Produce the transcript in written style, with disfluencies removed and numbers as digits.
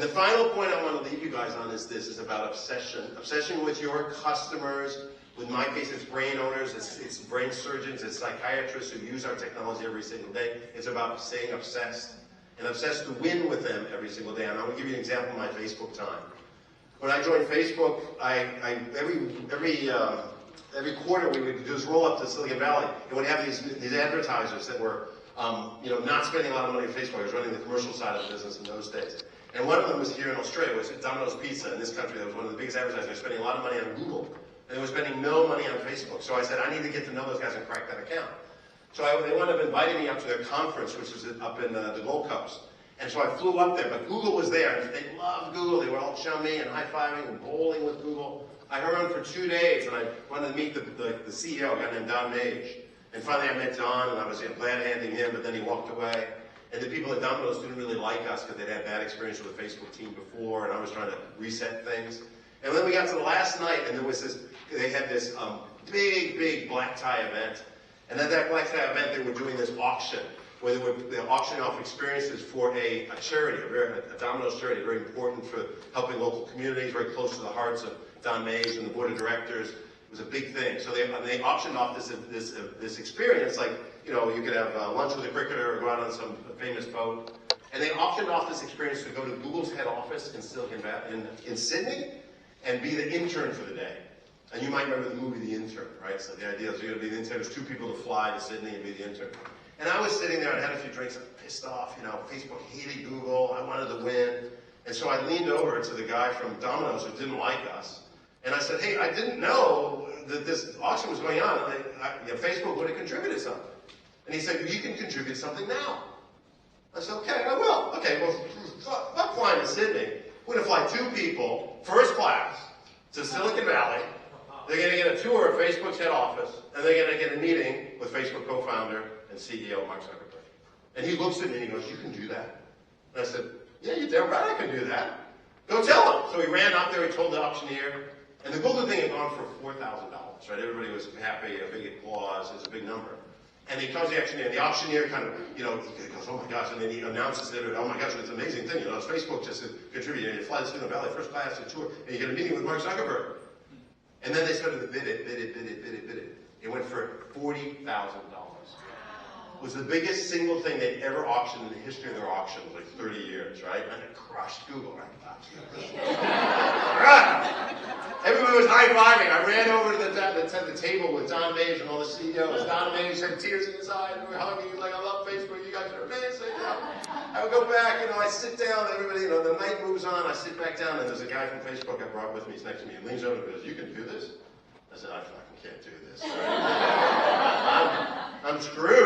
And the final point I want to leave you guys on is this, is about obsession. Obsession with your customers. In my case, it's brain owners, it's brain surgeons, it's psychiatrists who use our technology every single day. It's about staying obsessed, and obsessed to win with them every single day. And I'm going to give you an example of my Facebook time. When I joined Facebook, every quarter we would do this roll up to Silicon Valley, and we'd have these advertisers that were not spending a lot of money on Facebook. I was running the commercial side of the business in those days. And one of them was here in Australia, was Domino's Pizza in this country. That was one of the biggest advertisers. They were spending a lot of money on Google, and they were spending no money on Facebook. So I said, I need to get to know those guys and crack that account. So they wound up inviting me up to their conference, which was up in the Gold Coast. And so I flew up there, but Google was there, and they loved Google. They were all showing me and high-fiving and bowling with Google. I hung around for 2 days, and I wanted to meet the CEO, a guy named Don Mage. And finally I met Don, and I was glad-handing him, but then he walked away. And the people at Domino's didn't really like us because they'd had bad experience with the Facebook team before, and I was trying to reset things. And then we got to the last night, and they had this big black tie event. And at that black tie event, they were doing this auction, where they were auctioning off experiences for a charity, a Domino's charity, very important for helping local communities, very close to the hearts of Don Mays and the board of directors. It was a big thing. So they auctioned off this experience, like, you could have lunch with a cricketer or go out on some famous boat. And they auctioned off this experience to go to Google's head office in Silicon Valley, in Sydney, and be the intern for the day. And you might remember the movie The Intern, right? So the idea is you're going to be the intern. There's 2 people to fly to Sydney and be the intern. And I was sitting there and had a few drinks. I'm pissed off. Facebook hated Google. I wanted to win. And so I leaned over to the guy from Domino's who didn't like us. And I said, hey, I didn't know that this auction was going on. Facebook would have contributed something. And he said, you can contribute something now. I said, okay, I will. Okay, well, I'm flying to Sydney. We're going to fly 2 people, first class, to Silicon Valley. They're going to get a tour of Facebook's head office, and they're going to get a meeting with Facebook co-founder and CEO Mark Zuckerberg. And he looks at me and he goes, you can do that? And I said, yeah, you're damn right I can do that. Go tell him. So he ran up there, he told the auctioneer, and the Google thing had gone for $4,000, right? Everybody was happy, a big applause, it's a big number. And he tells the auctioneer kind of, he goes, oh my gosh, and then he announces it, oh my gosh, it's an amazing thing, it's Facebook just contributed, you fly to Silicon Valley, first class, a tour, and you get a meeting with Mark Zuckerberg. And then they started to bid it. It went for $40,000. It was the biggest single thing they'd ever auctioned in the history of their auctions, like 30 years, right? And it crushed Google, right? Everybody was high-fiving. I ran over to the table with Don Mays and all the CEOs. Don Mays had tears in his eyes, and we were hugging, like, I love Facebook, you guys are amazing. I would go back, I sit down, everybody, the night moves on, I sit back down, and there's a guy from Facebook I brought with me, he's next to me, and leans over and goes, you can do this? I said, I fucking can't do this. I'm screwed.